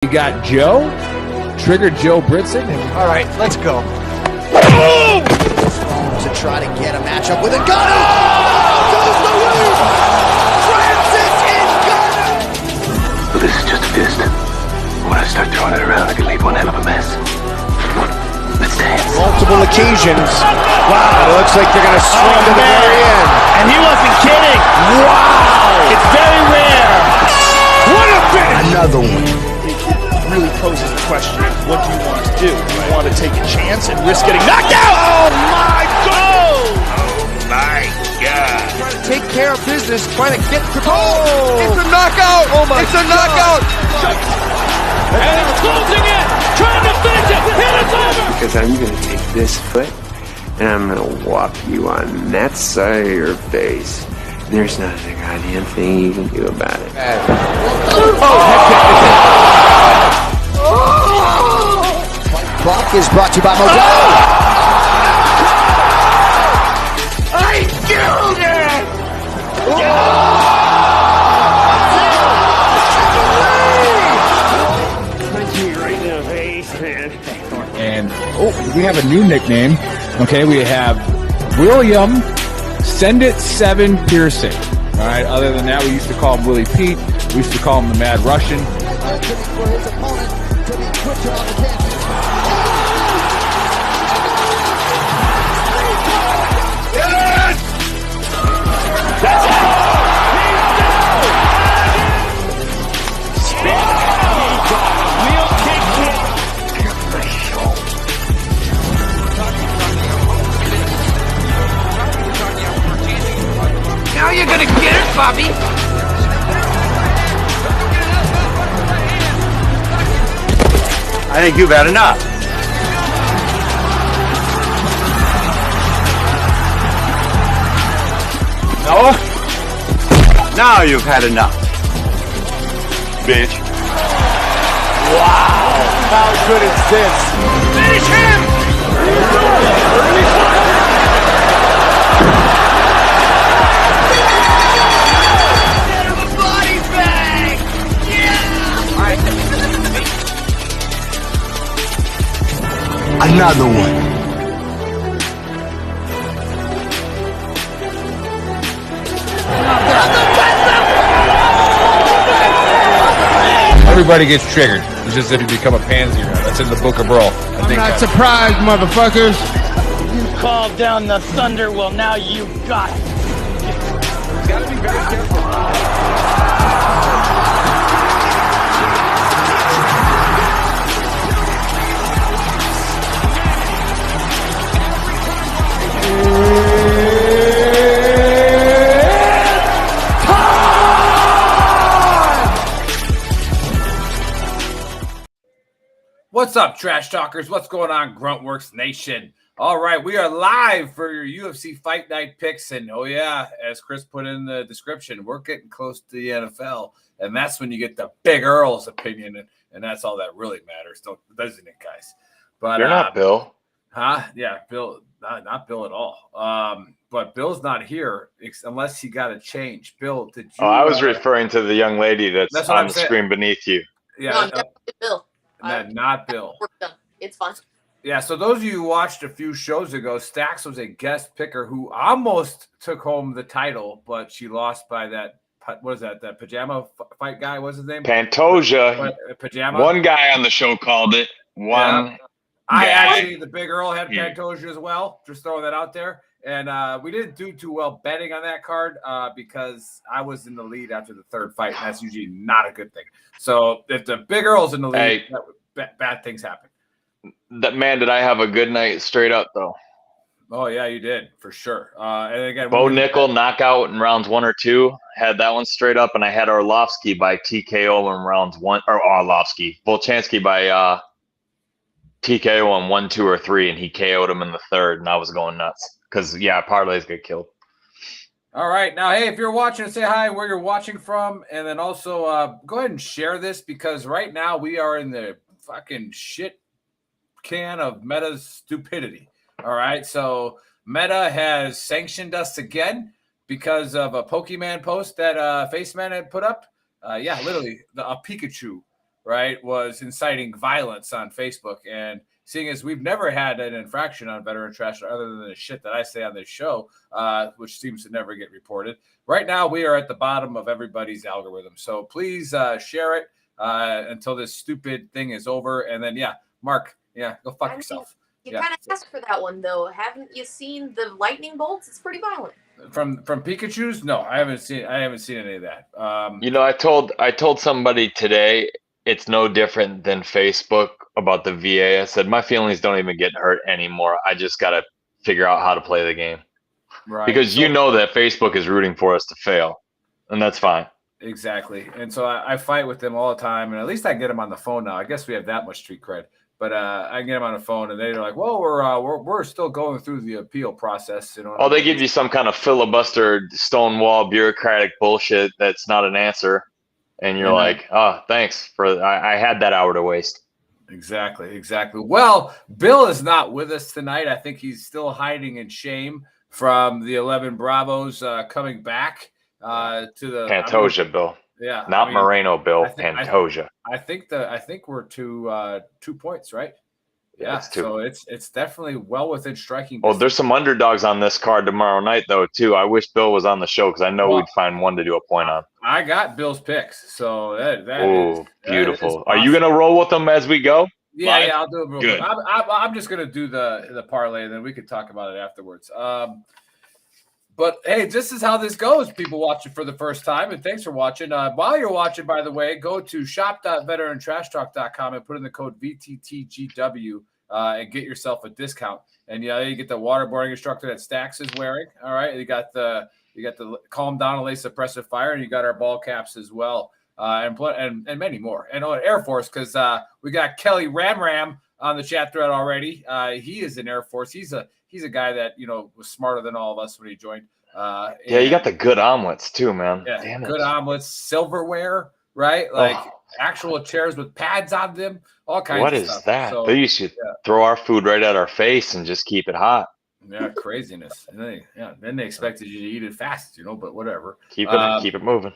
You got Joe, Trigger Joe Britson. All right, let's go. To try to get a matchup with Ngannou. Does the win. Francis Ngannou. Well, this is just a fist. When I start throwing it around, I can leave one hell of a mess. Let's dance. Multiple occasions. Wow, it looks like they're going to swing to the very end. And he wasn't kidding. Wow. It's very rare. What a finish. Another one. It really poses the question, what do you want to do? Do you want to take a chance and risk getting knocked out? Oh, my God. My God. Trying to take care of business, trying to get to goal. It's a knockout. Oh, my It's a God. Knockout. And it's closing in, trying to finish it, and it's over! Because I'm going to take this foot, and I'm going to whop you on that side of your face. There's not a goddamn thing you can do about it. Clock is brought to you by Modelo. I killed it! And we have a new nickname. Okay, we have William Send It 7 Pearson. All right, other than that, we used to call him Willie Pete. We used to call him the Mad Russian. For his opponent to be quicker on the canvas. Now you're gonna get it, Bobby! I think you've had enough. Noah? Now you've had enough. Bitch. Wow. How good is this? Finish him! Another one. Everybody gets triggered. It's just if you become a pansy. That's in the Book of Earl. I'm not surprised, motherfuckers. You called down the thunder, well now you got it. Gotta be very careful. What's up, Trash Talkers? What's going on, Gruntworks Nation? All right, we are live for your UFC Fight Night picks. And oh, yeah, as Chris put in the description, we're getting close to the NFL. And that's when you get the Big Earl's opinion. And that's all that really matters, doesn't it, guys? But You're not Bill. Huh? Yeah, Bill. Not Bill at all. But Bill's not here unless he got a change. Bill, did you? Oh, I was referring to the young lady that's what on I'm the saying. screen beneath you. Yeah, No, I'm definitely Bill. not Bill. Work done. It's fine. Yeah, so those of you who watched a few shows ago, Stax was a guest picker who almost took home the title, but she lost by that. What is that? That pajama fight guy? What's his name? Pantoja. Pajama. One guy on the show called it. I actually, the Big Earl had Pantoja as well. Just throwing that out there. And we didn't do too well betting on that card because I was in the lead after the third fight, and that's usually not a good thing. So if the Big Earl's in the lead, bad things happen. That man, did I have a good night straight up though? Oh yeah, you did for sure. And again, Bo Nickel knockout in rounds 1 or 2. Had that one straight up, and I had Arlovsky by TKO in rounds 1, or Volchansky by TKO on 1, 2, or 3, and he KO'd him in the third, and I was going nuts because parlays get killed. All right. Now, hey, if you're watching, say hi where you're watching from. And then also go ahead and share this because right now we are in the fucking shit can of Meta's stupidity. All right. So Meta has sanctioned us again because of a Pokemon post that Faceman had put up. Yeah, literally a Pikachu right, was inciting violence on Facebook. And seeing as we've never had an infraction on Veteran Trash other than the shit that I say on this show, which seems to never get reported. Right now, we are at the bottom of everybody's algorithm. So please share it until this stupid thing is over. And then, Mark, go fuck yourself. You kind of asked for that one, though. Haven't you seen the lightning bolts? It's pretty violent. From Pikachu's? No, I haven't seen any of that. I told somebody today it's no different than Facebook about the VA. I said my feelings don't even get hurt anymore. I just got to figure out how to play the game. Right. Because you know that Facebook is rooting for us to fail, and that's fine. Exactly. And so I fight with them all the time, and at least I get them on the phone now. I guess we have that much street cred. But I get them on the phone, and they're like, "Well, we're still going through the appeal process." Oh, they give you some kind of filibuster, stonewall, bureaucratic bullshit that's not an answer, and you're like, "Oh, thanks for I had that hour to waste." Exactly. Well, Bill is not with us tonight. I think he's still hiding in shame from the 11 Bravos coming back to the Pantoja, Bill. Yeah, not Moreno, Bill. Pantoja. I think we're 2 points, right? Yeah, it's 2. So it's definitely well within striking distance. Well, there's some underdogs on this card tomorrow night, though, too. I wish Bill was on the show because I know we'd find one to do a point on. I got Bill's picks, so that is beautiful. Are you gonna roll with them as we go? Yeah, I'll do it real Good. quick. I'm just gonna do the parlay, and then we could talk about it afterwards. But hey, this is how this goes. People watching for the first time, and thanks for watching. While you're watching, by the way, go to shop.veterantrashtalk.com and put in the code VTTGW and get yourself a discount. And you get the waterboarding instructor that Stax is wearing. All right, you got the Calm Down and Lay Suppressive Fire, and you got our ball caps as well, and many more. And Air Force, because we got Kelly Ram on the chat thread already. He is in Air Force. He's a guy that was smarter than all of us when he joined. You got the good omelets too, man. Yeah, damn good it. Omelets, silverware, right? Like actual chairs with pads on them, all kinds What of is stuff. that? So, They used to throw our food right at our face and just keep it hot. Yeah, craziness. And then they expected you to eat it fast, but whatever. Keep it moving.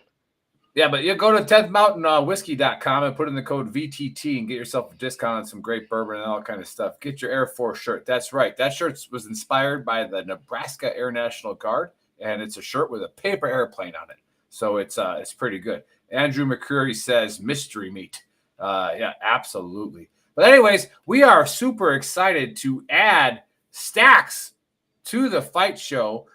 Yeah, but you go to 10thmountainwhiskey.com and put in the code VTT and get yourself a discount on some great bourbon and all kind of stuff. Get your Air Force shirt. That's right. That shirt was inspired by the Nebraska Air National Guard, and it's a shirt with a paper airplane on it. So it's pretty good. Andrew McCreary says mystery meat. Yeah, absolutely. But anyways, we are super excited to add Stax to the fight show.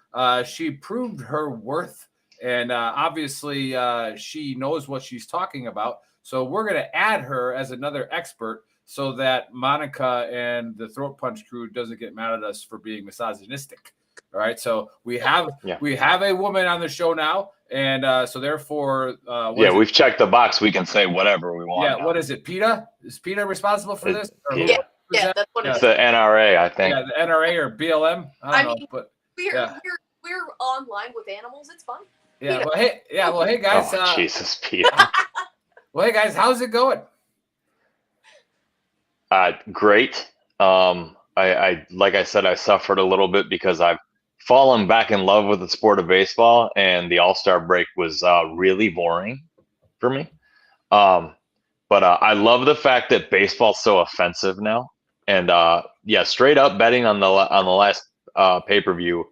She proved her worth. And obviously, she knows what she's talking about. So we're going to add her as another expert so that Monica and the Throat Punch crew doesn't get mad at us for being misogynistic. All right. So we have a woman on the show now. And so therefore, we've checked the box. We can say whatever we want. Yeah. Now. What is it? PETA? Is PETA responsible for this? Yeah, that's what it's the NRA, I think. Yeah, the NRA or BLM. I don't know. But we're online with animals. It's fun. Yeah. Well, hey guys. Oh, Jesus, PETA. Well, hey guys, how's it going? Great. I like I said, I suffered a little bit because I've fallen back in love with the sport of baseball, and the All-Star break was really boring for me. But I love the fact that baseball's so offensive now, and straight up betting on the last pay-per-view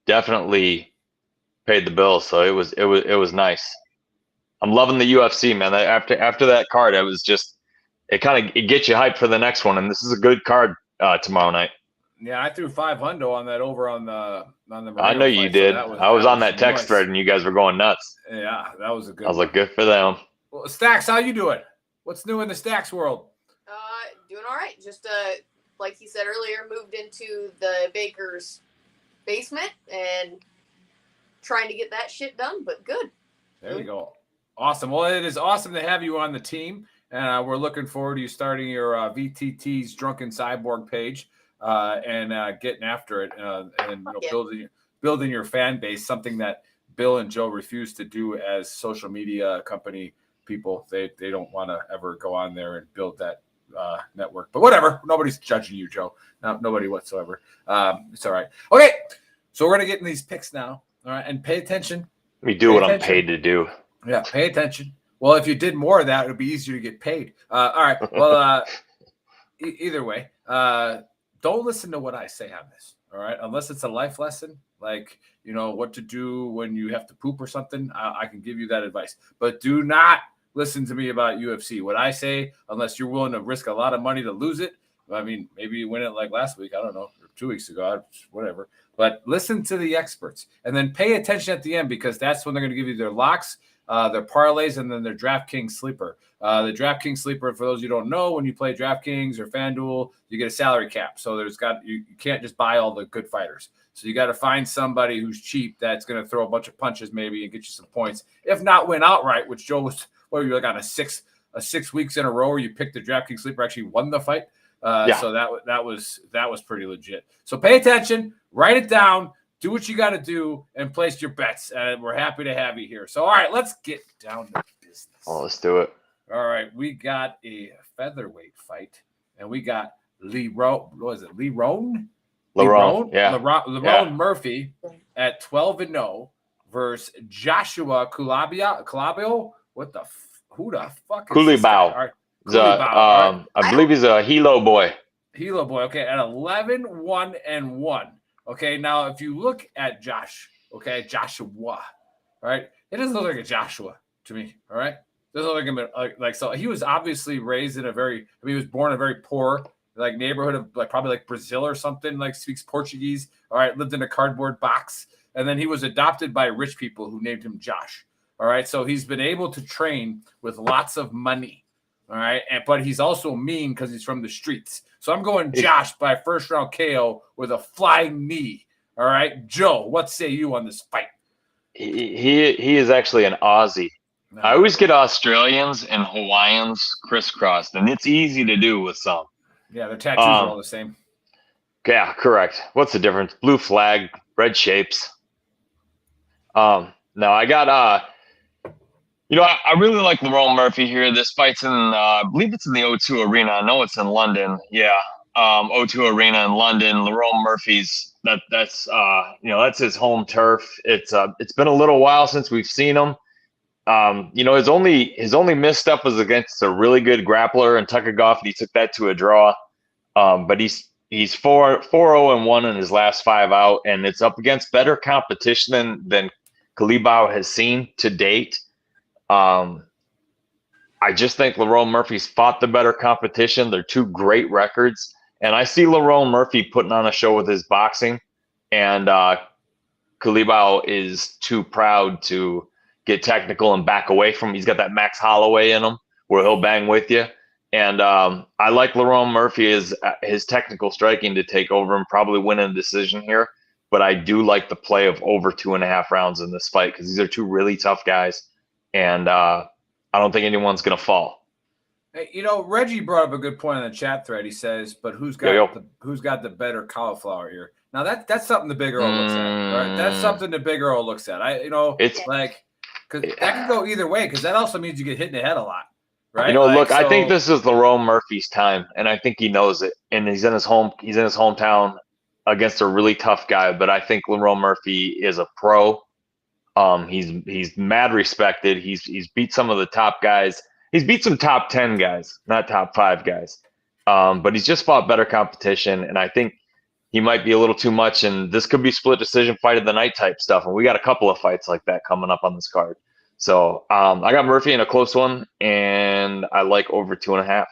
definitely paid the bill. So it was nice. I'm loving the UFC, man. After that card, it was just it gets you hyped for the next one, and this is a good card tomorrow night. Yeah, I threw $500 on that over on the. I know you did. I was on that text thread, and you guys were going nuts. Yeah, that was a good. I was like, good for them. Well, Stax, how you doing? What's new in the Stax world? Doing all right. Just like he said earlier, moved into the baker's basement and trying to get that shit done, but good. There you go. Awesome. Well, it is awesome to have you on the team, and we're looking forward to you starting your VTT's Drunken Cyborg page and getting after it and building your fan base, something that Bill and Joe refuse to do as social media company people. They don't want to ever go on there and build that network. But whatever. Nobody's judging you, Joe. No, nobody whatsoever. It's all right. Okay, so we're going to get in these picks now. All right, and pay attention. We do what I'm paid to do. Yeah, pay attention. Well, if you did more of that, it would be easier to get paid. All right. Well, either way, don't listen to what I say on this. All right. Unless it's a life lesson, like, what to do when you have to poop or something. I can give you that advice. But do not listen to me about UFC. What I say, unless you're willing to risk a lot of money to lose it. I mean, maybe you win it like last week. I don't know. Or 2 weeks ago. Whatever. But listen to the experts. And then pay attention at the end, because that's when they're going to give you their locks, their parlays, and then their DraftKings sleeper. The DraftKings sleeper, for those of you who don't know, when you play DraftKings or FanDuel, you get a salary cap. So you can't just buy all the good fighters. So you got to find somebody who's cheap that's going to throw a bunch of punches maybe and get you some points. If not win outright, which Joe was, what were you like on a 6 weeks in a row where you picked the DraftKings sleeper, actually won the fight. So that was pretty legit. So pay attention, write it down, do what you got to do, and place your bets. And we're happy to have you here. So, all right, let's get down to business. Oh, let's do it. All right, we got a featherweight fight, and we got Lerone Murphy at 12-0 versus Joshua Calabio. Who the fuck is this guy? All right. I believe he's a Hilo boy. Hilo boy. Okay, at 11-1-1. Okay, now if you look at Joshua, all right, it doesn't look like a Joshua to me. All right, doesn't look like him like so. He was obviously raised in he was born in a very poor neighborhood of probably Brazil or something. Speaks Portuguese. All right, lived in a cardboard box, and then he was adopted by rich people who named him Josh. All right, so he's been able to train with lots of money. All right, but he's also mean because he's from the streets. So I'm going Josh by first round KO with a flying knee. All right, Joe, what say you on this fight? He is actually an Aussie. No. I always get Australians and Hawaiians crisscrossed, and it's easy to do with some. Yeah, their tattoos are all the same. Yeah, correct. What's the difference? Blue flag, red shapes. Now I got I really like Lerone Murphy here. This fight's in, I believe it's in the O2 Arena. I know it's in London. Yeah, O2 Arena in London. Lerone Murphy's that's his home turf. It's been a little while since we've seen him. His only misstep was against a really good grappler in Tucker Goff, and he took that to a draw. But he's 4-0-1 in his last 5 out, and it's up against better competition than Kalibao has seen to date. I just think Lerone Murphy's fought the better competition. They're two great records. And I see Lerone Murphy putting on a show with his boxing. And Kalibao is too proud to get technical and back away from him. He's got that Max Holloway in him where he'll bang with you. And I like Lerone Murphy, his technical striking to take over and probably win a decision here. But I do like the play of over 2.5 rounds in this fight because these are two really tough guys. And I don't think anyone's going to fall. Hey, Reggie brought up a good point in the chat thread. He says, "But who's got the better cauliflower here?" Now that's something the Big Earl looks at. Right? That's something the Big Earl looks at. Because that can go either way. Because that also means you get hit in the head a lot, right? I think this is Lerone Murphy's time, and I think he knows it. And he's in his hometown against a really tough guy. But I think Lerone Murphy is a pro. He's mad respected. He's beat some of the top guys. He's beat some top 10 guys, not top 5 guys. But he's just fought better competition, and I think he might be a little too much. And this could be split decision fight of the night type stuff. And we got a couple of fights like that coming up on this card. So I got Murphy in a close one, and I like over 2.5.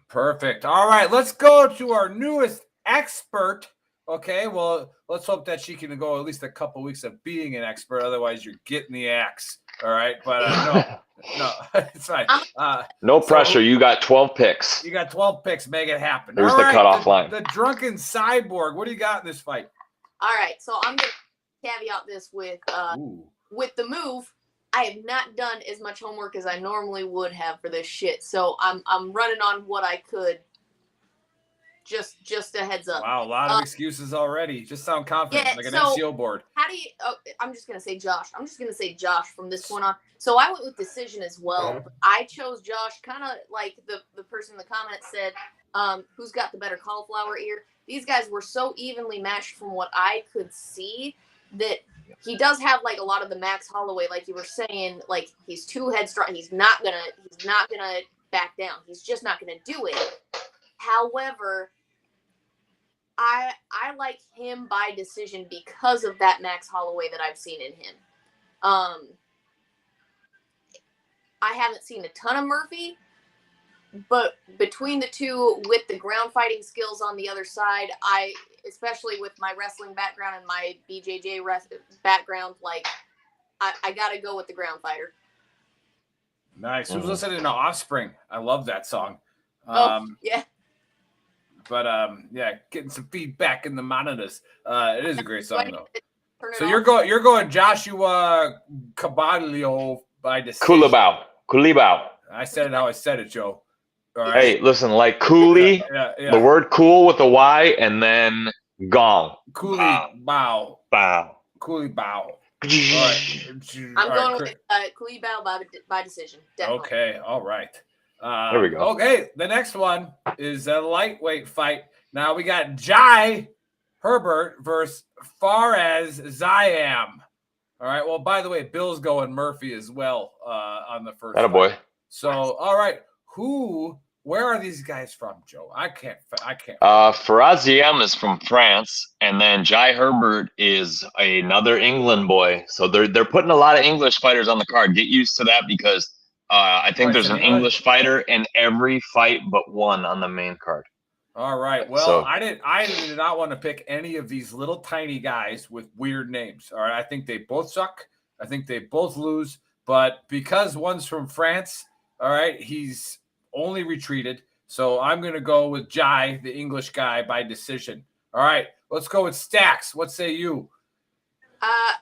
Perfect. All right, let's go to our newest expert. Okay, well, let's hope that she can go at least a couple weeks of being an expert. Otherwise, you're getting the axe. All right, but no, it's fine. No pressure. You got 12 picks. You got 12 picks. Make it happen. There's the cutoff line. The Drunken Cyborg. What do you got in this fight? All right, so I'm gonna caveat this with the move. I have not done as much homework as I normally would have for this shit. So I'm running on what I could. Just a heads up. Wow, a lot of excuses already. Just sound confident, like an NCO board. How do you? I'm just gonna say Josh. I'm just gonna say Josh from this point on. So I went with decision as well. I chose Josh, kind of like the person in the comment said, who's got the better cauliflower ear. These guys were so evenly matched from what I could see that he does have like a lot of the Max Holloway, like you were saying, like he's too headstrong. He's not gonna back down. He's just not gonna do it. However, I like him by decision because of that Max Holloway that I've seen in him. I haven't seen a ton of Murphy, but between the two, with the ground fighting skills on the other side, especially with my wrestling background and my BJJ background, like I gotta go with the ground fighter. Nice. Who's listening to Offspring? I love that song. Yeah. But yeah, getting some feedback in the monitors. It is a great song though. So you're going Joshua Caballo by decision. Kulibao. I said it how I said it, Joe. All right. Hey, listen, like Cooley, the word cool with a Y, and then gong. Kulibao. Cooley bow. All right. I'm going with Kulibao by decision. Definitely. Okay. All right. There we go. Okay. The next one is a lightweight fight. Now we got Jai Herbert versus Faraz Ziam. All right. Well, by the way, Bill's going Murphy as well on the first. Attaboy. So, all right. Where are these guys from, Joe? I can't. Faraz Ziam is from France, and then Jai Herbert is another England boy. So they're putting a lot of English fighters on the card. Get used to that because I think there's an English fighter in every fight but one on the main card. All right. Well, I did not want to pick any of these little tiny guys with weird names. All right. I think they both suck. I think they both lose. But because one's from France, all right, he's only retreated. So I'm going to go with Jai, the English guy, by decision. All right. Let's go with Stacks. What say you? I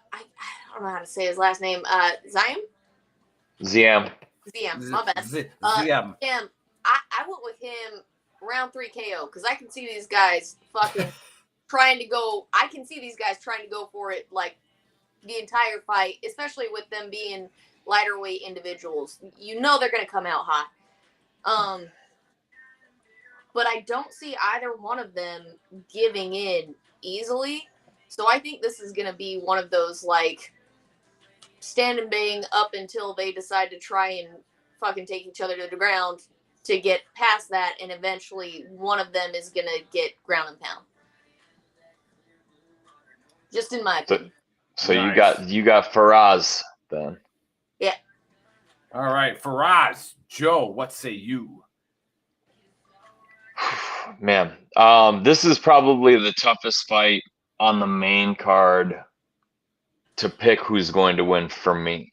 don't know how to say his last name. Ziam. My bad. Ziam. I went with him round 3 KO because I can see these guys fucking trying to go. I can see these guys trying to go for it like the entire fight, especially with them being lighter weight individuals. You know they're going to come out hot. But I don't see either one of them giving in easily. So I think this is going to be one of those like stand and bang up until they decide to try and fucking take each other to the ground to get past that, and eventually one of them is going to get ground and pound. Just in my opinion. So nice. you got Faraz then. Yeah. All right, Faraz. Joe, what say you? Man, this is probably the toughest fight on the main card to pick who's going to win for me.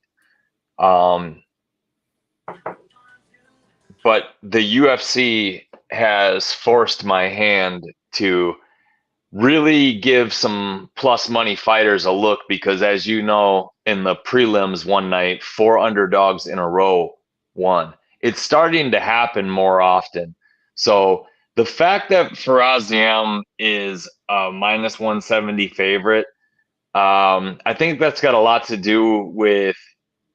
But the UFC has forced my hand to really give some plus money fighters a look because, as you know, in the prelims one night, 4 underdogs in a row won. It's starting to happen more often. So the fact that Faraz Ziam is a minus 170 favorite, I think that's got a lot to do with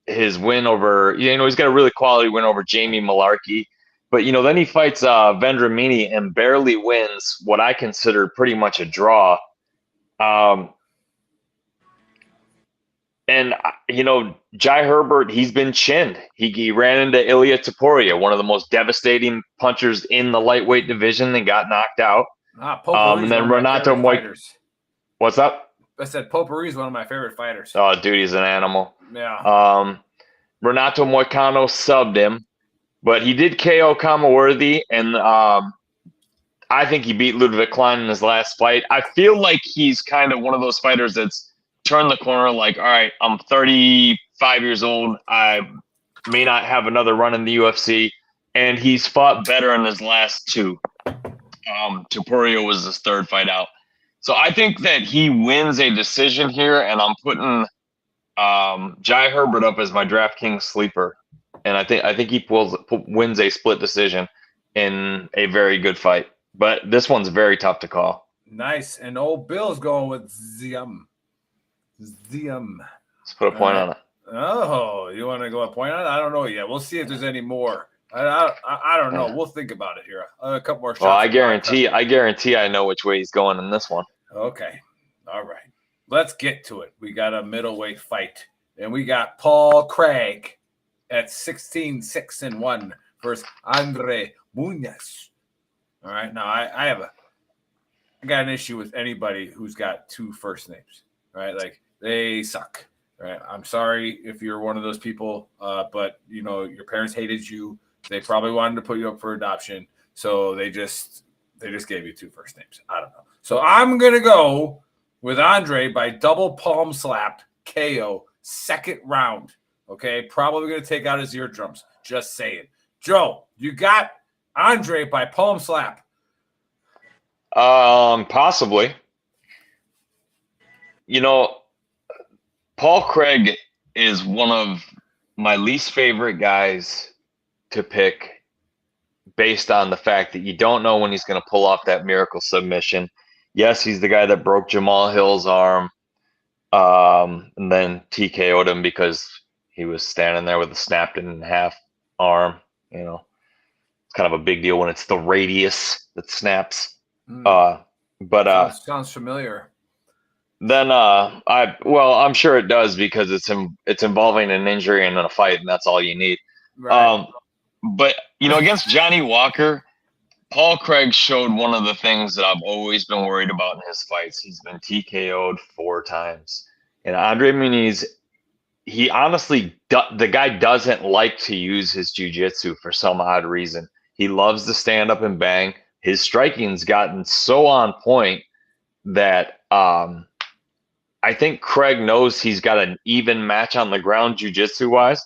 his win over, he's got a really quality win over Jamie Malarkey. But, then he fights Vendramini and barely wins what I consider pretty much a draw. And Jai Herbert, he's been chinned. He ran into Ilia Topuria, one of the most devastating punchers in the lightweight division, and got knocked out. And then Renato What's up? I said Potpourri is one of my favorite fighters. Oh, dude, he's an animal. Yeah. Renato Moicano subbed him, but he did KO Kamaworthy, and I think he beat Ludwig Klein in his last fight. I feel like he's kind of one of those fighters that's turned the corner, like, all right, I'm 35 years old. I may not have another run in the UFC, and he's fought better in his last 2. Topuria was his 3rd fight out. So I think that he wins a decision here, and I'm putting Jai Herbert up as my DraftKings sleeper, and I think he wins a split decision in a very good fight. But this one's very tough to call. Nice, and old Bill's going with Ziam. Let's put a point on it. Oh, you want to go a point on it? I don't know yet. We'll see if there's any more. I don't know. We'll think about it here. A couple more shots. Well, I guarantee I know which way he's going in this one. Okay. All right. let's get to it. We got a middleweight fight, and we got Paul Craig at 16-6-1 versus Andre Munoz. All right, now I got an issue with anybody who's got two first names, right? Like, they suck, right? I'm sorry if you're one of those people, but your parents hated you. They probably wanted to put you up for adoption, so they just gave you two first names. I don't know. So I'm gonna go with Andre by double palm slap KO, second round. Okay, probably gonna take out his eardrums. Just saying. Joe, you got Andre by palm slap. Possibly. Paul Craig is one of my least favorite guys to pick based on the fact that you don't know when he's going to pull off that miracle submission. Yes, he's the guy that broke Jamal Hill's arm, and then TKO'd him because he was standing there with a snapped in half arm. It's kind of a big deal when it's the radius that snaps. Sounds familiar. Then I'm sure it does because it's involving an injury and then a fight, and that's all you need. Right. But against Johnny Walker, Paul Craig showed one of the things that I've always been worried about in his fights. He's been TKO'd 4 times, and Andre Muniz, he honestly, the guy doesn't like to use his jiu-jitsu for some odd reason. He loves to stand up and bang. His striking's gotten so on point that I think Craig knows he's got an even match on the ground jiu-jitsu wise.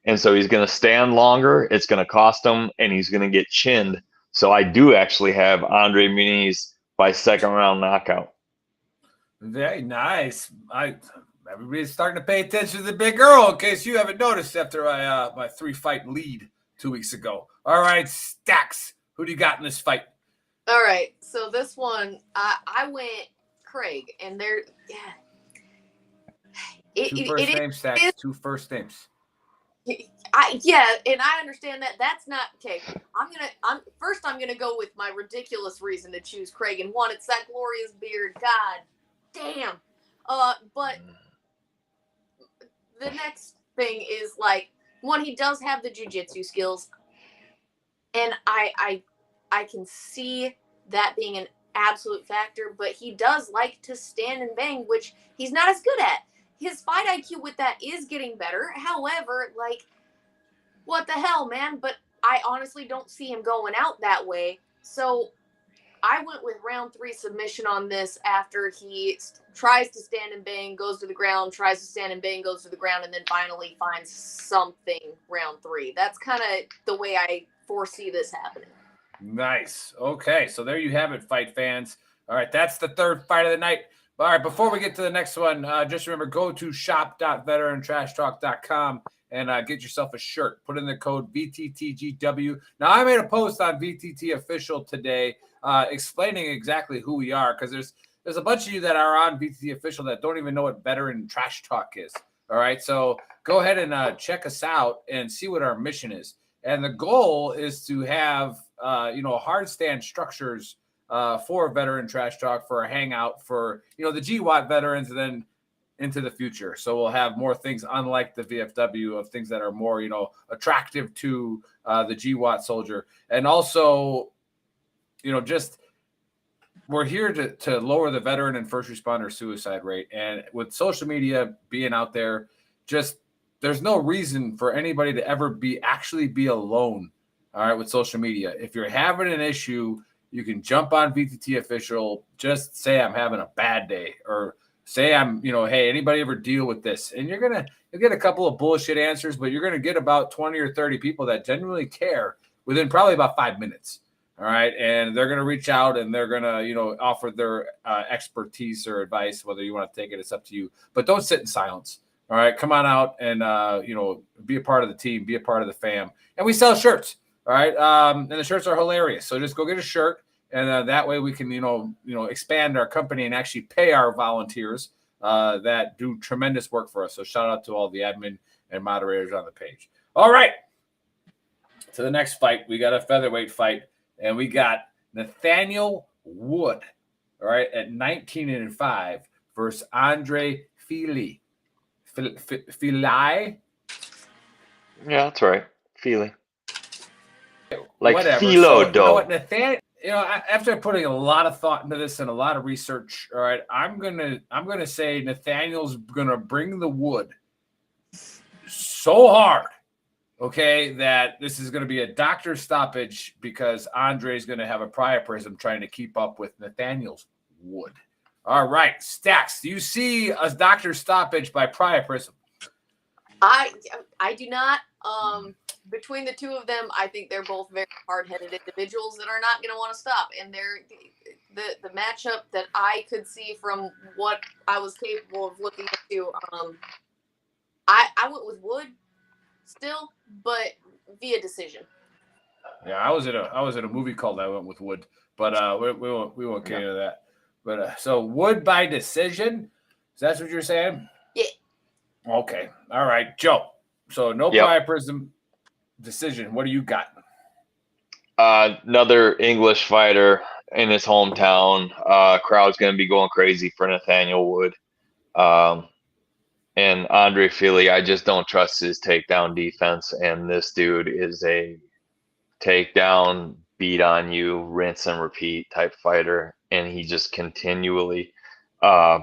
And so he's going to stand longer. It's going to cost him, and he's going to get chinned. So I do actually have Andre Muniz by second round knockout. Very nice. Everybody's starting to pay attention to the big Earl, in case you haven't noticed after my 3-fight lead 2 weeks ago. All right, Stacks, who do you got in this fight? All right, so this one, I went Craig, and Two first names, Stacks. 2 first names. And I understand that. That's not okay. I'm gonna go with my ridiculous reason to choose Craig, and one, it's that glorious beard. God damn. But the next thing is, like, one, he does have the jiu-jitsu skills, and I can see that being an absolute factor, but he does like to stand and bang, which he's not as good at. His fight IQ with that is getting better. However, like, what the hell, man? But I honestly don't see him going out that way. So I went with round 3 submission on this after he tries to stand and bang, goes to the ground, tries to stand and bang, goes to the ground, and then finally finds something round 3. That's kind of the way I foresee this happening. Nice. Okay, so there you have it, fight fans. All right, that's the 3rd fight of the night. All right, before we get to the next one, just remember, go to shop.veterantrashtalk.com and get yourself a shirt. Put in the code VTTGW. Now, I made a post on VTT Official today explaining exactly who we are, because there's a bunch of you that are on VTT Official that don't even know what Veteran Trash Talk is. All right, so go ahead and check us out and see what our mission is. And the goal is to have, hard stand structures for Veteran Trash Talk, for a hangout for, the GWAT veterans, and then into the future. So we'll have more things, unlike the VFW, of things that are more, attractive to the GWAT soldier. And also, just we're here to lower the veteran and first responder suicide rate. And with social media being out there, there's no reason for anybody to ever be alone. All right, with social media. If you're having an issue, you can jump on VTT Official. Just say, I'm having a bad day, or say, I'm, hey, anybody ever deal with this? And you'll get a couple of bullshit answers, but you're going to get about 20 or 30 people that genuinely care within probably about 5 minutes. All right. And they're going to reach out and they're going to, offer their expertise or advice. Whether you want to take it, it's up to you, but don't sit in silence. All right. Come on out and, be a part of the team, be a part of the fam. And we sell shirts. All right. And the shirts are hilarious. So just go get a shirt. And that way we can, expand our company and actually pay our volunteers that do tremendous work for us. So shout out to all the admin and moderators on the page. All right. To the next fight, we got a featherweight fight, and we got Nathaniel Wood, all right, at 19-5 versus Andre Fili. Fili? Yeah, that's right. Feely. Like Whatever. philo So, you know what, dough. Nathaniel? After putting a lot of thought into this and a lot of research, all right, I'm gonna say Nathaniel's gonna bring the wood so hard, okay, that this is gonna be a doctor stoppage because Andre's gonna have a priapism trying to keep up with Nathaniel's wood. All right, Stacks, do you see a doctor stoppage by priapism? I do not. Between the two of them, I think they're both very hard-headed individuals that are not going to want to stop. And they're the matchup that I could see from what I was capable of looking into. I went with Wood still, but via decision. Yeah, I was at a movie called I Went with Wood, but we won't get into that. But so Wood by decision. Is that what you're saying? Yeah. Okay. All right, Joe. So no priapism decision. What do you got? Another English fighter in his hometown. Crowd's going to be going crazy for Nathaniel Wood. And Andre Fili, I just don't trust his takedown defense. And this dude is a takedown, beat on you, rinse and repeat type fighter. And he just continually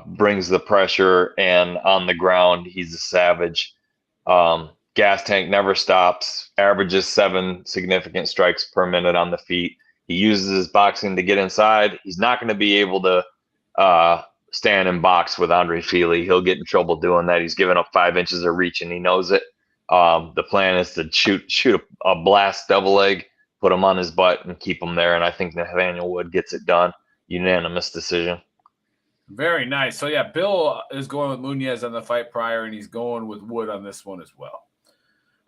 brings the pressure. And on the ground, he's a savage. Gas tank never stops, averages 7 significant strikes per minute on the feet. He uses his boxing to get inside. He's not going to be able to stand and box with Andre Fili. He'll get in trouble doing that. He's given up 5 inches of reach, and he knows it. The plan is to shoot a blast double leg, put him on his butt, and keep him there. And I think Nathaniel Wood gets it done. Unanimous decision. Very nice. So, yeah, Bill is going with Munoz on the fight prior, and he's going with Wood on this one as well.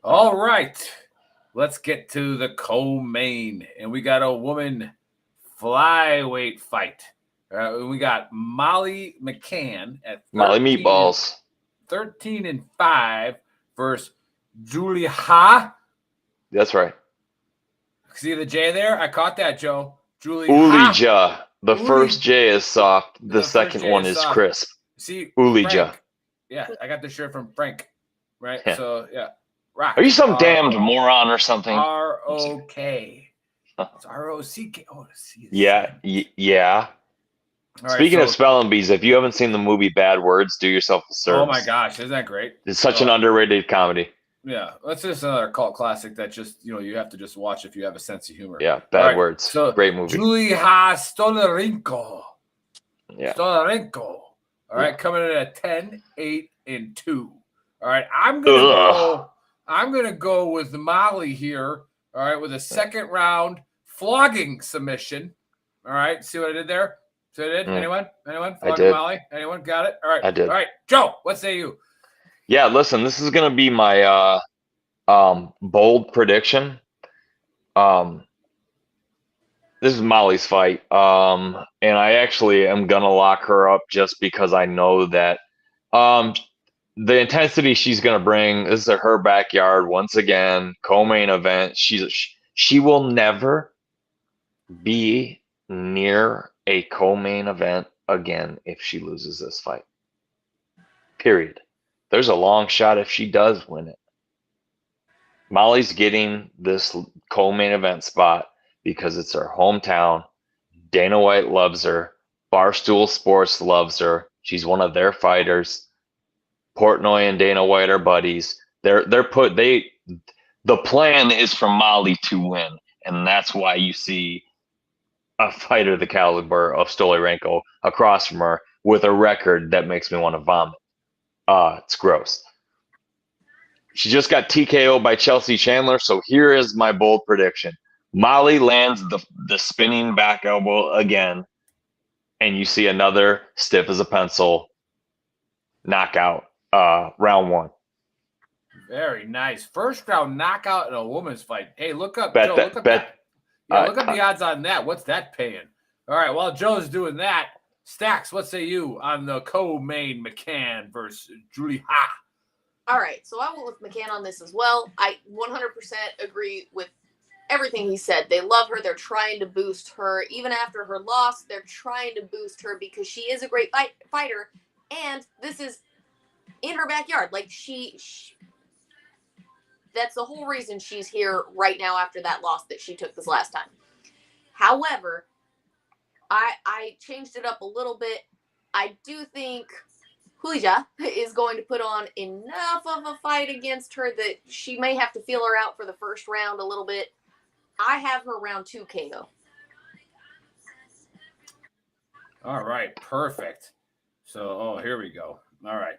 All right. Let's get to the co-main. And we got a woman flyweight fight. We got Molly McCann at Molly Meatballs. 13-5 versus Julie Ha. That's right. See the J there? I caught that, Joe. Julie Ulija. The first J is soft. The second one is soft. crisp. See, Ulija. Frank. Yeah, I got the shirt from Frank. Right? Yeah. So, yeah. Rock. Are you some damned moron or something? R-O-K. It's R-O-C-K. Oh, C. Yeah. Yeah. Right, Speaking of spelling bees, if you haven't seen the movie Bad Words, do yourself a service. Oh my gosh, isn't that great? It's such an underrated comedy. Yeah, that's just another cult classic that just you have to just watch if you have a sense of humor. Yeah, Bad Words. So great movie. Julia Stolarenko. Yeah. Stolarenko. All right, coming in at 10-8-2. All right, I'm gonna go with Molly here. All right, with a second round flogging submission. All right, see what I did there? So I did. Anyone? I did. Molly? Anyone got it? All right. I did. All right, Joe. What say you? Yeah, listen. This is gonna be my bold prediction. This is Molly's fight, and I actually am gonna lock her up just because I know that the intensity she's gonna bring. This is her backyard once again. Co-main event. She will never be near a co-main event again if she loses this fight. Period. There's a long shot if she does win it. Molly's getting this co-main event spot because it's her hometown. Dana White loves her. Barstool Sports loves her. She's one of their fighters. Portnoy and Dana White are buddies. The plan is for Molly to win, and that's why you see a fighter the caliber of Stolarenko across from her with a record that makes me want to vomit. It's gross. She just got TKO by Chelsea Chandler, so here is my bold prediction. Molly lands the spinning back elbow again, and you see another stiff as a pencil knockout, round 1. Very nice. First round knockout in a woman's fight. Hey, look up, bet Joe. that, Look up bet, that. Yeah, look up the odds on that. What's that paying? All right, while Joe's doing that, Stacks, what say you on the co-main McCann versus Julie Ha? All right, so I went with McCann on this as well. I 100% agree with everything he said. They love her. They're trying to boost her. Even after her loss, they're trying to boost her because she is a great fighter. And this is in her backyard. Like, she that's the whole reason she's here right now after that loss that she took this last time. However, I changed it up a little bit. I do think Huija is going to put on enough of a fight against her that she may have to feel her out for the first round a little bit. I have her round 2 KO. All right, perfect. So, here we go. All right.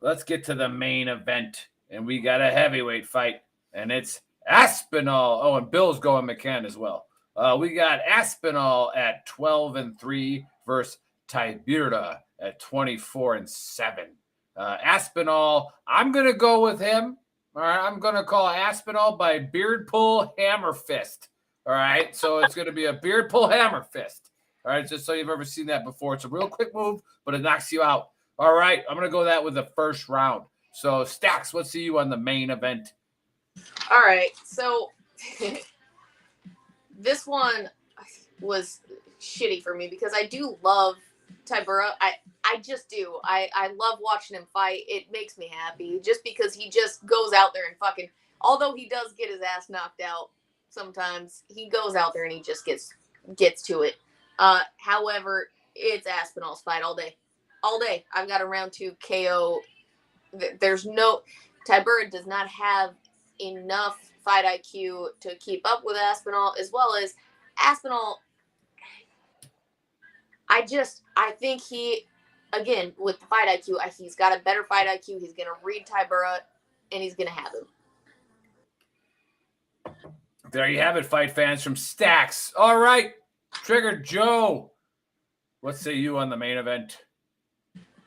Let's get to the main event. And we got a heavyweight fight. And it's Aspinall. Oh, and Bill's going McCann as well. We got Aspinall at 12-3 versus Tiberta at 24-7. Aspinall, I'm going to go with him. All right, I'm going to call Aspinall by beard pull hammer fist. All right, so it's going to be a beard pull hammer fist. All right, just so you've ever seen that before. It's a real quick move, but it knocks you out. All right, I'm going to go that with the first round. So, Stacks, let's see you on the main event. All right, so this one was shitty for me because I do love Tiberta. I just do. I love watching him fight. It makes me happy just because he just goes out there and fucking, although he does get his ass knocked out sometimes, he goes out there and he just gets to it. However, it's Aspinall's fight all day. All day. I've got a round 2 KO. There's no, Tiberta does not have enough fight IQ to keep up with Aspinall, as well as Aspinall. I think he, again, with the fight IQ, he's got a better fight IQ. He's going to read Tiberta, and he's going to have him. There you have it, fight fans, from Stacks. All right, Trigger Joe, what say you on the main event?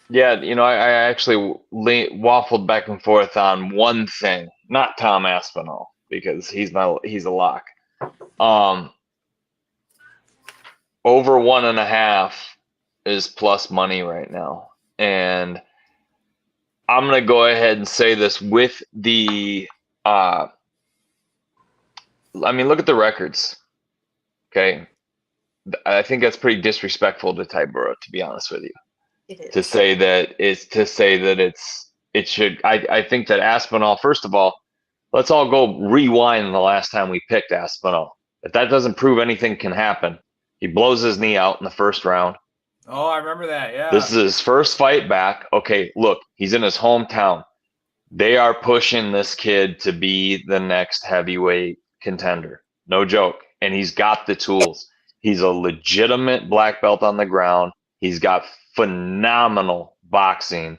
Yeah, I actually waffled back and forth on one thing, not Tom Aspinall, because he's a lock. Over 1.5 is plus money right now. And I'm going to go ahead and say this with the, look at the records. Okay. I think that's pretty disrespectful to Tiberta, to be honest with you. It is. To say that it should, I think that Aspinall, first of all, let's all go rewind the last time we picked Aspinall. If that doesn't prove anything can happen, he blows his knee out in the first round. Oh, I remember that, yeah. This is his first fight back. Okay, look, he's in his hometown. They are pushing this kid to be the next heavyweight contender. No joke. And he's got the tools. He's a legitimate black belt on the ground. He's got phenomenal boxing.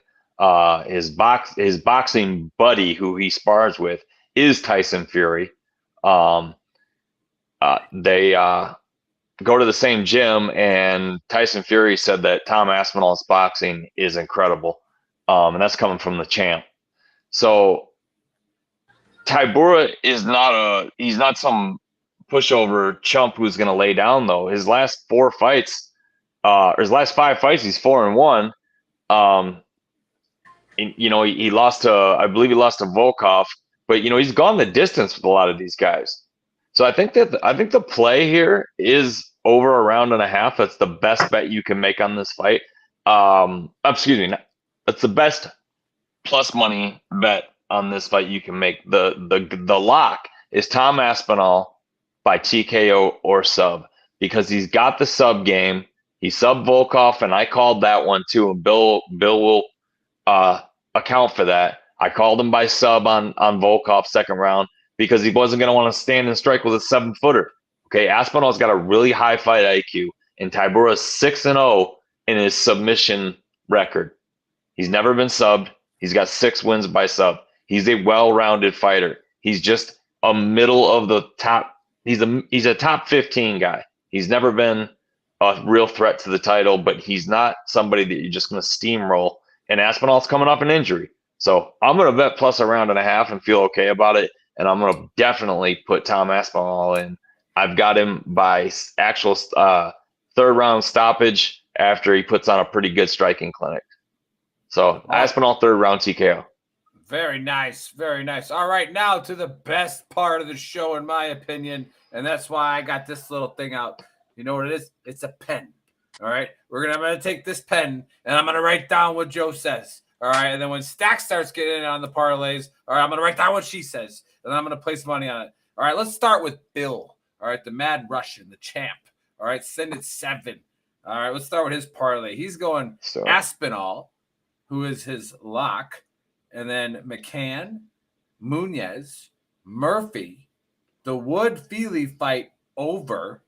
His boxing buddy, who he spars with, is Tyson Fury. They go to the same gym, and Tyson Fury said that Tom Aspinall's boxing is incredible, and that's coming from the champ. So Tiberta is he's not some pushover chump who's going to lay down, though. His last 4 fights, or his last 5 fights, he's 4-1. He lost to, I believe he lost to Volkov, but he's gone the distance with a lot of these guys. So I think the play here is over a round and a half. That's the best bet you can make on this fight. Excuse me, that's the best plus money bet on this fight you can make. The lock is Tom Aspinall by TKO or sub, because he's got the sub game. He subbed Volkov, and I called that one too. And Bill will account for that. I called him by sub on Volkov second round, because he wasn't going to want to stand and strike with a 7-footer. Okay, Aspinall's got a really high fight IQ, and Tiberta's 6-0 in his submission record. He's never been subbed. He's got 6 wins by sub. He's a well-rounded fighter. He's just a middle of the top. He's a top 15 guy. He's never been a real threat to the title, but he's not somebody that you're just going to steamroll. And Aspinall's coming off an injury. So I'm going to bet plus a round and a half and feel okay about it. And I'm going to definitely put Tom Aspinall in. I've got him by actual third round stoppage after he puts on a pretty good striking clinic. So Aspinall, third round TKO. Very nice. Very nice. All right, now to the best part of the show, in my opinion. And that's why I got this little thing out. You know what it is? It's a pen. All right. I'm going to take this pen and I'm going to write down what Joe says. All right. And then when Stack starts getting in on the parlays, all right, I'm going to write down what she says. And then I'm going to place money on it. All right. Let's start with Bill. All right. The Mad Russian, the champ. All right. Send it 7. All right. Let's start with his parlay. He's going Aspinall, who is his lock. And then McCann, Munoz, Murphy, the Wood-Feely fight over,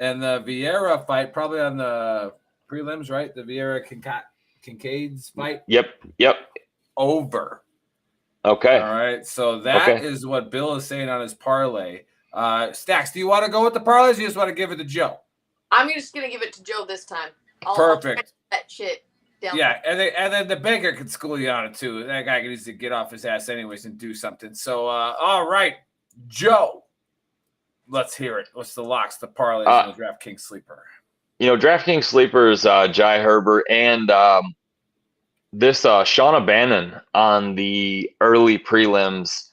and the Vieira fight probably on the prelims, right? The Vieira-Kincaid's fight? Yep. Over. Okay. All right. So that is what Bill is saying on his parlay. Stacks, do you want to go with the parlays or you just want to give it to Joe? I'm just going to give it to Joe this time. Perfect. That shit down. Yeah, and then the banker can school you on it too. That guy needs to get off his ass anyways and do something. So, all right, Joe, let's hear it. What's the locks, the parlays, and the DraftKings sleeper? DraftKings sleepers, Jai Herbert, and this Shauna Bannon on the early prelims.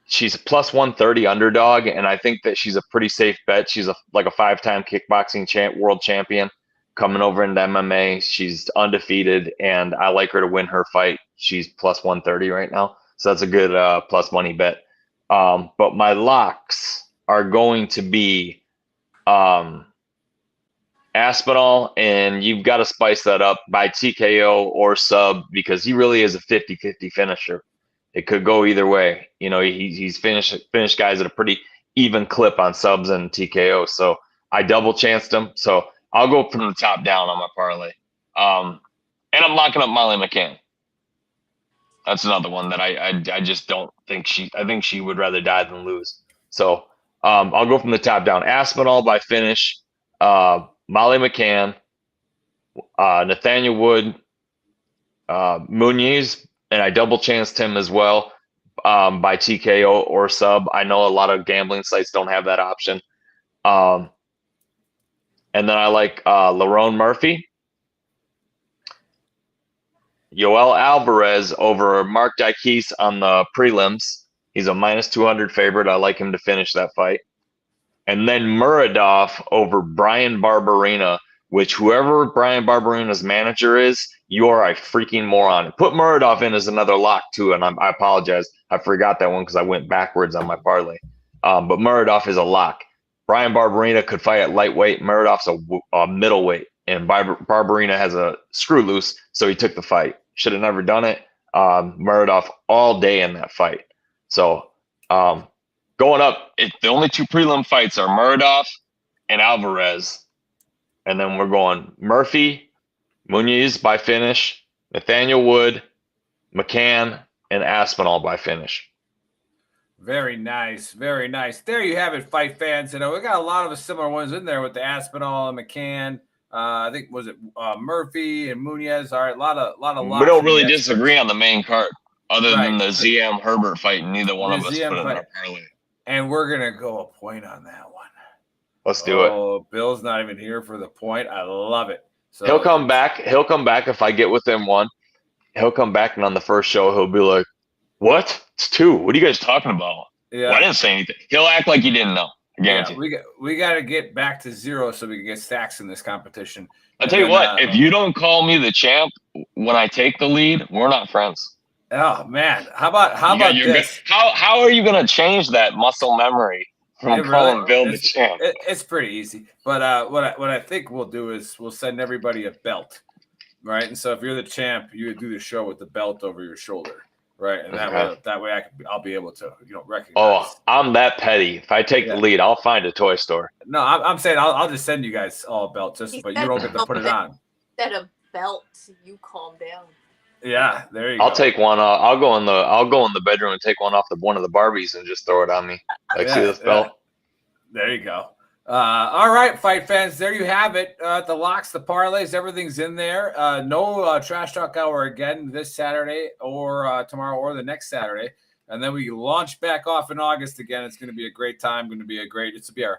She's a plus 130 underdog, and I think that she's a pretty safe bet. She's like a 5-time kickboxing world champion coming over into MMA. She's undefeated, and I like her to win her fight. She's plus 130 right now, so that's a good plus money bet. But my locks are going to be Aspinall, and you've got to spice that up by TKO or sub because he really is a 50-50 finisher. It could go either way. He's finished guys at a pretty even clip on subs and TKO. So I double chanced him. So I'll go from the top down on my parlay. And I'm locking up Molly McCann. That's another one that I just don't think I think she would rather die than lose. So I'll go from the top down. Aspinall by finish, Molly McCann, Nathaniel Wood, Munoz, and I double chanced him as well by TKO or sub. I know a lot of gambling sites don't have that option. And then I like Lerone Murphy, Yoel Alvarez over Mark Dykes on the prelims. He's a minus 200 favorite. I like him to finish that fight. And then Muradov over Brian Barberena, which whoever Brian Barberina's manager is, you are a freaking moron. Put Muradov in as another lock too, and I apologize. I forgot that one because I went backwards on my parlay. But Muradov is a lock. Brian Barberena could fight at lightweight. Muradov's a middleweight, and Barberena has a screw loose, so he took the fight. Should have never done it. Muradov all day in that fight. So going up, the only 2 prelim fights are Muradov and Alvarez. And then we're going Murphy, Munoz by finish, Nathaniel Wood, McCann, and Aspinall by finish. Very nice. Very nice. There you have it, fight fans. We got a lot of the similar ones in there with the Aspinall and McCann. I think, was it Murphy and Munoz? All right, a lot of We don't really disagree on the main card other than the ZM Herbert fight. Neither one of us put in our parlay. And we're going to go a point on that one. Let's do it. Oh, Bill's not even here for the point. I love it. So he'll come back. He'll come back if I get within 1. He'll come back, and on the first show, he'll be like, "What? It's 2. What are you guys talking about? Yeah. Well, I didn't say anything." He'll act like he didn't know. I guarantee. Yeah, we got to get back to 0 so we can get stacks in this competition. I'll tell you what. If you don't call me the champ when I take the lead, we're not friends. Oh man, how about this? How are you going to change that muscle memory? Calling Bill the champ. It's pretty easy. But what I think we'll do is we'll send everybody a belt, right? And so if you're the champ, you would do the show with the belt over your shoulder, right? And that way I'll be able to recognize. Oh, I'm that petty. If I take the lead, I'll find a toy store. No, I'm saying I'll just send you guys all a belt, but you don't get to put it on. Instead of belt, you calm down. Yeah, there you go. I'll take one. I'll go in the bedroom and take one off one of the Barbies and just throw it on me. See this belt? There you go. All right, fight fans. There you have it. The locks, the parlays, everything's in there. No Trash Talk Hour again this Saturday or tomorrow or the next Saturday, and then we launch back off in August again. It's going to be a great time. It's going to be our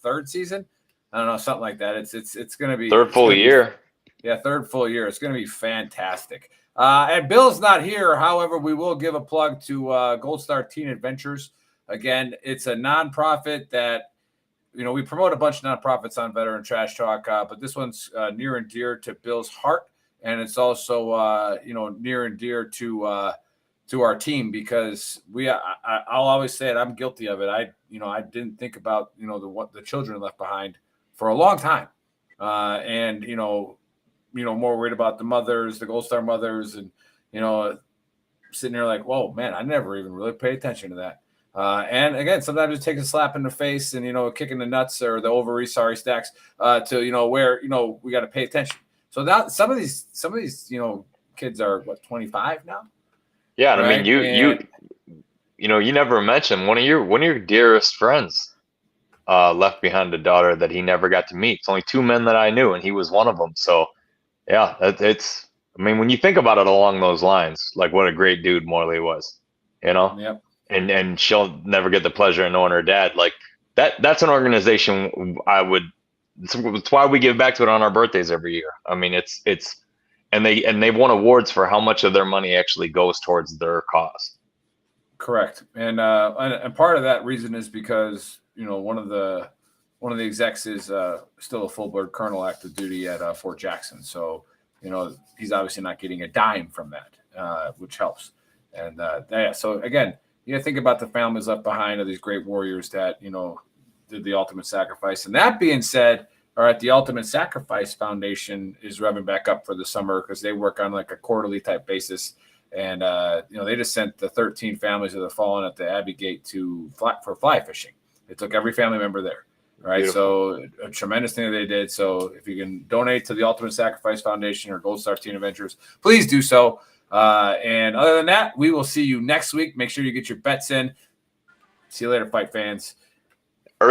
3rd season. I don't know, something like that. It's going to be 3rd full year. Yeah, 3rd full year. It's going to be fantastic. And Bill's not here. However, we will give a plug to Gold Star Teen Adventures. Again, it's a nonprofit that we promote a bunch of nonprofits on Veteran Trash Talk, but this one's near and dear to Bill's heart, and it's also near and dear to our team because I'll always say it. I'm guilty of it. I didn't think about the children left behind for a long time, and more worried about the mothers, the Gold Star mothers, and sitting there like, whoa, man, I never even really paid attention to that. And again, sometimes it takes a slap in the face and kicking the nuts or the ovary, sorry, stacks to where we got to pay attention. So now some of these kids are 25 now. Yeah, right? I mean you never mentioned one of your dearest friends left behind a daughter that he never got to meet. It's only 2 men that I knew, and he was one of them. So yeah, it's. I mean, when you think about it along those lines, like what a great dude Morley was, Yep. And she'll never get the pleasure of knowing her dad. Like that's an organization it's why we give back to it on our birthdays every year. I mean, and they've won awards for how much of their money actually goes towards their cause. Correct. And part of that reason is because, one of the execs is still a full-blood colonel active duty at Fort Jackson. So, he's obviously not getting a dime from that, which helps. And so again, you think about the families left behind of these great warriors that, did the ultimate sacrifice. And that being said, all right, the Ultimate Sacrifice Foundation is revving back up for the summer because they work on like a quarterly type basis. And, they just sent the 13 families that have fallen at the Abbey Gate for fly fishing. They took every family member there. Right. Beautiful. So a tremendous thing that they did. So if you can donate to the Ultimate Sacrifice Foundation or Gold Star Teen Adventures, please do so. And other than that, we will see you next week. Make sure you get your bets in. See you later, fight fans.